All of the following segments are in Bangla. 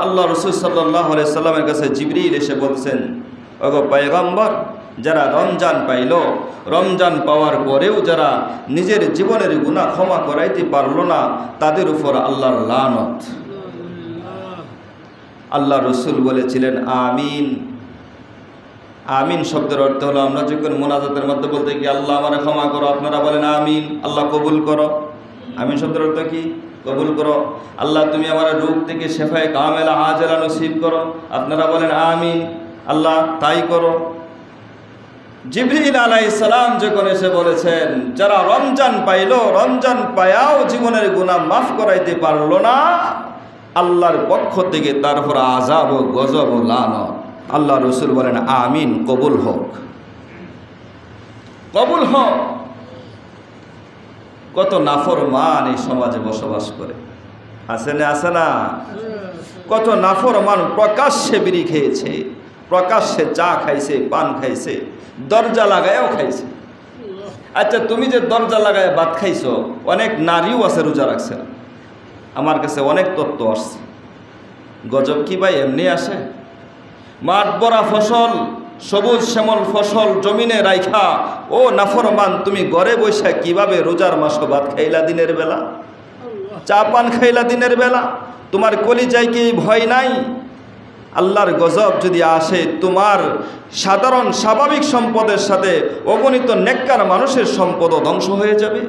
আল্লাহ রাসূল সাল্লাল্লাহু আলাইহি সাল্লামের কাছে জিবরিল এসে বলছেন, ওগো পয়গম্বর, যারা রমজান পাইল, রমজান পাওয়ার পরেও যারা নিজের জীবনের গুনাহ ক্ষমা করাইতে পারল না, তাদের উপর আল্লাহর লানত। আল্লাহ রসুল বলেছিলেন আমিন। আমিন শব্দের অর্থ হলো, আমরা যখন মোনাজাতের মধ্যে বলতে কি আল্লাহ আমারে ক্ষমা করো, আপনারা বলেন আমিন, আল্লাহ কবুল করো। আমিন শব্দের অর্থ কি? কবুল করো। আল্লাহ তুমি আমার রোগ থেকে শেফায়ে কামেলা আজেলা নসিব করো, আপনারা বলেন আমিন, আল্লাহ তাই করো। জিবরিল আলাইহিস সালাম যখন এসে বলেছেন, যারা রমজান পাইল, রমজান পায়াও জীবনের গুনাহ মাফ করাইতে পারল না, আল্লাহর পক্ষ থেকে তার উপর আযাব ও গজব ও লানত। আল্লাহ রসুল বলেন আমিন, কবুল হোক, কবুল হোক। কত নাফরমান এই সমাজে বসবাস করে, আছে না? আছে না? কত নাফরমান প্রকাশ্যে বিড়ি খেয়েছে, প্রকাশ্যে চা খাইছে, পান খাইছে, দরজা লাগায়ও খাইছে। আচ্ছা, তুমি যে দরজা লাগায় ভাত খাইছো, অনেক নারীও আছে রোজা রাখছে না। আমার কাছে অনেক তথ্য আসছে। গজব কি ভাই এমনি আসে? মাঠ ভরা ফসল, সবুজ শ্যামল ফসল জমিনে রাইখা, ও নাফরমান, তুমি ঘরে বসে কিভাবে রোজার মাস ভাত খাইলা দিনের বেলা, চা পান খাইলা দিনের বেলা? তোমার কলিজায় কি ভয় নাই? আল্লাহর গজব যদি আসে, তোমার সাধারণ স্বাভাবিক সম্পদের সাথে অগণিত নেককার মানুষের সম্পদও ধ্বংস হয়ে যাবে।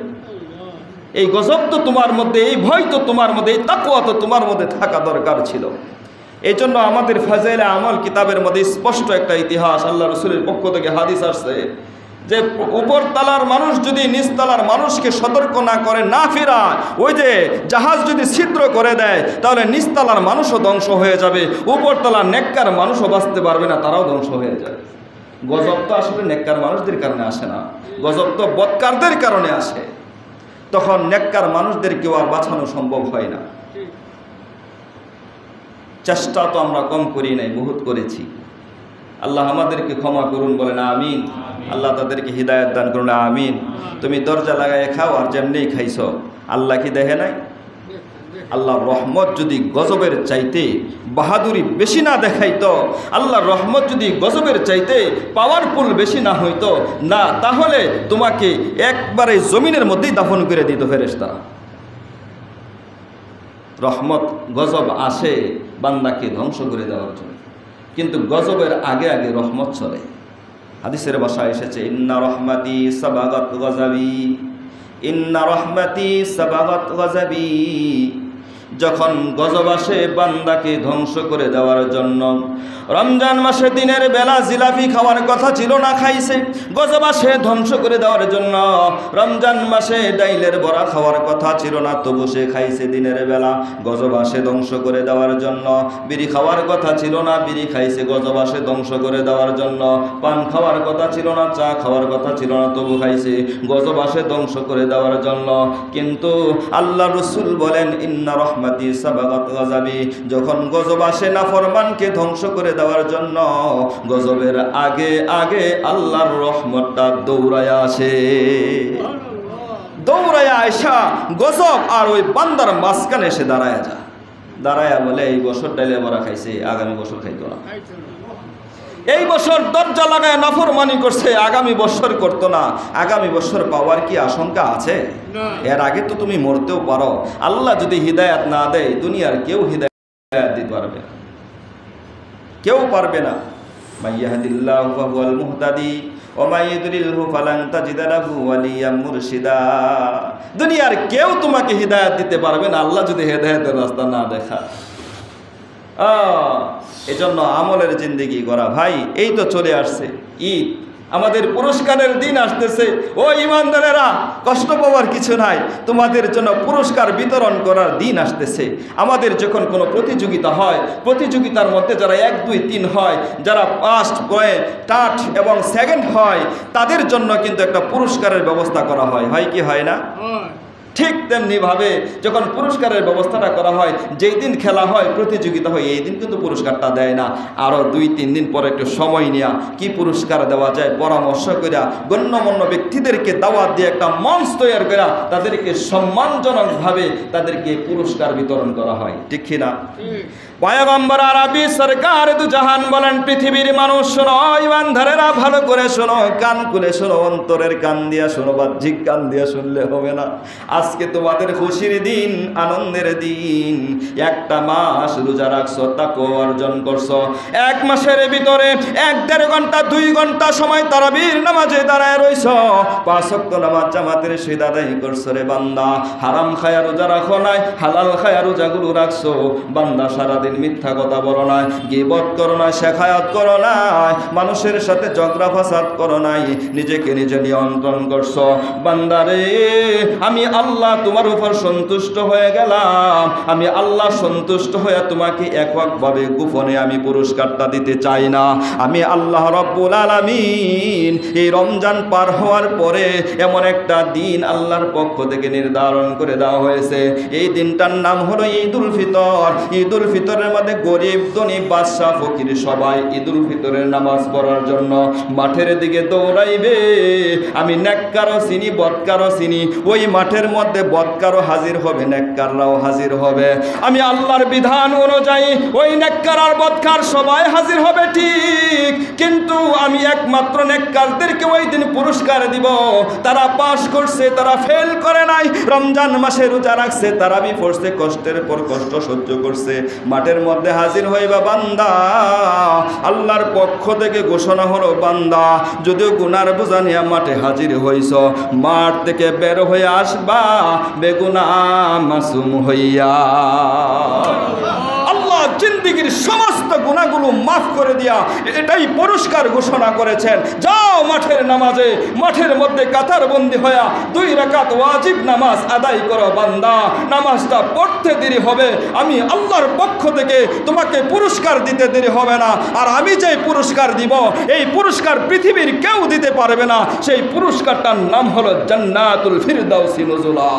এই গজব তো তোমার মধ্যে, এই ভয় তো তোমার মধ্যে, এই তাকওয়া তো তোমার মধ্যে থাকা দরকার ছিল। এই জন্য আমাদের ফাজাইলে আমল কিতাবের মধ্যে স্পষ্ট একটা ইতিহাস, আল্লাহ রসুলের পক্ষ থেকে হাদিস আসছে যে উপর তালার মানুষ যদি নিচ তালার মানুষকে সতর্ক না করে, না ফেরায়, ওই যে জাহাজ যদি ছিদ্র করে দেয়, তাহলে নিচ তালার মানুষও ধ্বংস হয়ে যাবে, উপর তালার নেককার মানুষও বাঁচতে পারবে না, তারাও ধ্বংস হয়ে যাবে। গজব তো আসলে নেককার মানুষদের কারণে আসে না, গজব তো বদকারদের কারণে আসে। তখন নেককার মানুষদেরকেও আর বাঁচানো সম্ভব হয় না। চেষ্টা তো আমরা কম করি নাই, বহুত করেছি। আল্লাহ আমাদেরকে ক্ষমা করুন, বলেন আমিন। আল্লাহ তাদেরকে হিদায়াত দান করুন, আমিন। তুমি দরজা লাগায় খাও আর যেমনি খাইছ, আল্লাহ কি দেখে নাই? আল্লাহর রহমত যদি গজবের চাইতে বাহাদুরি বেশি না দেখাইতো, আল্লাহর রহমত যদি গজবের চাইতে পাওয়ারফুল বেশি না হইতো না, তাহলে তোমাকে একবারে জমিনের মধ্যেই দাফন করে দিত ফেরেশতা। রহমত গজব আসে বান্দাকে ধ্বংস করে দেওয়ার জন্য, কিন্তু গজবের আগে আগে রহমত চলে। হাদিসের ভাষায় এসেছে, ইন্না রহমাতি সাবাগাত গজাবি, ইন্না রহমাতি সাবাগাত গজাবি। যখন গজব আসে বান্দাকে ধ্বংস করে দেওয়ার জন্য, রমজান মাসে দিনের বেলা জিলাপি খাওয়ার কথা ছিল না, খাইছে। গজব আসে ধ্বংস করে দেওয়ার জন্য। রমজান মাসে ডাইলের বড়া খাওয়ার কথা ছিল না, তবু সে খাইছে দিনের বেলা। গজব আসে ধ্বংস করে দেওয়ার জন্য। বিড়ি খাওয়ার কথা ছিল না, বিড়ি খাইছে। গজব আসে ধ্বংস করে দেওয়ার জন্য। পান খাওয়ার কথা ছিল না, চা খাওয়ার কথা ছিল না, তবু খাইছে। গজব আসে ধ্বংস করে দেওয়ার জন্য। কিন্তু আল্লাহ রসুল বলেন, ইন্না রহমাতি সাবাগাত গজাবি। যখন গজব আসে নাফরমানকে ধ্বংস করে দেওয়ার জন্য, গজবের আগে আগে আল্লাহর রহমতটা দৌড়ায়া আসে। দৌড়ায়া আয়সা গজব আর ওই বান্দার মাঝখানে এসে দাঁড়ায়া যা, দাঁড়ায়া বলে, এই বছর ডাইলে বড়া খাইছে, আগামী বছর খাইতো না। এই বছর দরজা লাগায় নাফরমানি করছে, আগামী বছর করতো না। আগামী বছর পাওয়ার কি আশঙ্কা আছে? এর আগে তো তুমি মরতেও পারো। আল্লাহ যদি হিদায়াত না দেয়, দুনিয়ার কেউ হিদায়াত দিতে পারবে না, কেউ পারবে না। মাইয়াহদিল্লাহু ফাহুয়াল মুহতাদি ওয়া মাই ইউদ্লিলহু ফালান তাজিদা লাহু ওয়ালিয়াম মুরশিদা। দুনিয়ার কেউ তোমাকে হিদায়াত দিতে পারবে না আল্লাহ যদি হিদায়াতের রাস্তা না দেখায়। এজন্য আমলের জিন্দেগি করা ভাই। এই তো চলে আসছে ঈদ, আমাদের পুরস্কারের দিন আসতেছে। ও ইমানদারেরা, কষ্ট পাওয়ার কিছু নাই, তোমাদের জন্য পুরস্কার বিতরণ করার দিন আসতেছে। আমাদের যখন কোনো প্রতিযোগিতা হয়, প্রতিযোগিতার মধ্যে যারা 1, 2, 3 হয়, যারা ফার্স্ট, থার্ড এবং সেকেন্ড হয়, তাদের জন্য কিন্তু একটা পুরস্কারের ব্যবস্থা করা হয়। হয় কি হয় না? ঠিক তেমনিভাবে যখন পুরস্কারের ব্যবস্থাটা করা হয়, যেই দিন খেলা হয়, প্রতিযোগিতা হয়, এই দিন কিন্তু পুরস্কারটা দেয় না। আরও 2-3 দিন পরে একটু সময় নেওয়া, কি পুরস্কার দেওয়া যায় পরামর্শ করা, গণ্যমান্য ব্যক্তিদেরকে দাওয়াত দিয়ে একটা মঞ্চ তৈরি করা, তাদেরকে সম্মানজনকভাবে তাদেরকে পুরস্কার বিতরণ করা হয়। ঠিক কিনা? পয়গম্বর আরবি সরকার দু জাহান বলেন, পৃথিবীর মানুষ শোনো, ইমানদারেরা ভালো করে শোনো, কান খুলে শোনো, অন্তরের কান দিয়া শোনো, বাহ্যিক কান দিয়া শুনলে হবে না। আজকে তোমাদের খুশির দিন, আনন্দের দিন। একটা মাস রোজা রাখছো, তাকওয়া অর্জন করছো, এক মাসের ভিতরে 1-1.5 ঘন্টা 2 ঘন্টা সময় তারাবির নামাজে দাঁড়ায় রইছো, 5 ওয়াক্ত নামাজ জামাতের সহিত আদায় করছো রে বান্দা। হারাম খায়া রোজা রাখো নাই, হালাল খায়া রোজাগুলো রাখছো। বান্দা সারাদিন মিথ্যা কথা বলো নাই, গীবত করো নাই, শেখায়াত করো নাই, মানুষের সাথে ঝগড়া ফাসাদ করো নাই, নিজেকে নিজে নিয়ন্ত্রণ করছো। বান্দারে, আমি আল্লাহ তোমার উপর সন্তুষ্ট হয়ে গেলাম। আমি আল্লাহ সন্তুষ্ট হয়ে তোমাকে এককভাবে গোপনে আমি পুরস্কারটা দিতে চাই না। আমি আল্লাহ রব্বুল আলামিন এই রমজান পার হওয়ার পরে এমন একটা দিন আল্লাহর পক্ষ থেকে নির্ধারণ করে দেওয়া হয়েছে। এই দিনটার নাম হলো ঈদুল ফিতর। ঈদুল ফিতরের মধ্যে গরিব ধনী বাদশা ফকির সবাই ঈদুল ফিতরের নামাজ পড়ার জন্য মাঠের দিকে দৌড়াইবে। আমি নেককারও চিনি, বদকারও চিনি। ওই মাঠের মধ্যে বদকারও হাজির হবে, নেককাররাও হাজির হবে। আমি আল্লাহর বিধান অনুযায়ী ওই নেককার আর বদকার সবাই হাজির হবে ঠিক, কিন্তু আমি একমাত্র নেককারদেরকে ওই দিন পুরস্কার দিব। তারা পাস করছে, তারা ফেল করে নাই। রমজান মাসে রোজা রাখছে, তারাবি পড়ছে, কষ্টের পর কষ্ট সহ্য করছে। মাঠের মধ্যে হাজির হইবা বান্দা। আল্লাহর পক্ষ থেকে ঘোষণা হলো, বান্দা যদিও গুনার বোঝা নিয়ে মাঠে হাজির হইছ, মাঠ থেকে বের হয়ে আসবা বেগুনাহ মাসুম হইয়া। আল্লাহ জিন্দেগীর সমস্ত গুনাহগুলো মাফ করে দিয়া এটাই পুরস্কার ঘোষণা করেছেন। যাও মাঠের নামাজে, মাঠের মধ্যে কাতারবন্দি হইয়া 2 রাকাত ওয়াজিব নামাজ আদায় করো বান্দা। নামাজটা পড়তে দেরি হবে, আমি আল্লাহর পক্ষ থেকে তোমাকে পুরস্কার দিতে দেরি হবে না। আর আমি যে পুরস্কার দিব, এই পুরস্কার পৃথিবীর কেউ দিতে পারবে না। সেই পুরস্কারটার নাম হলো জান্নাতুল ফিরদাউসি নুজুলা।